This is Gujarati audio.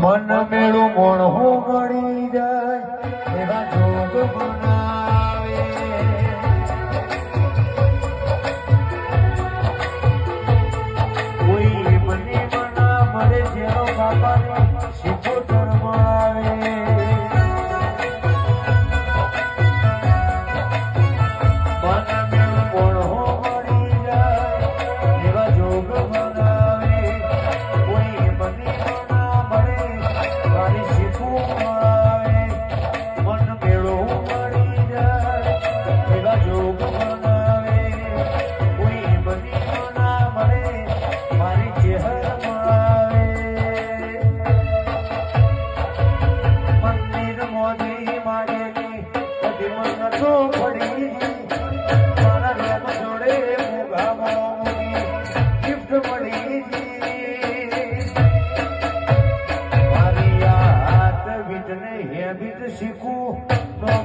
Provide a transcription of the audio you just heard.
મન મેળું મોણું મળી જાય એવા જોગ બનાવે કોઈ મને મના મળે જેનો બાપાને શીખોતર મળાવે શીખવું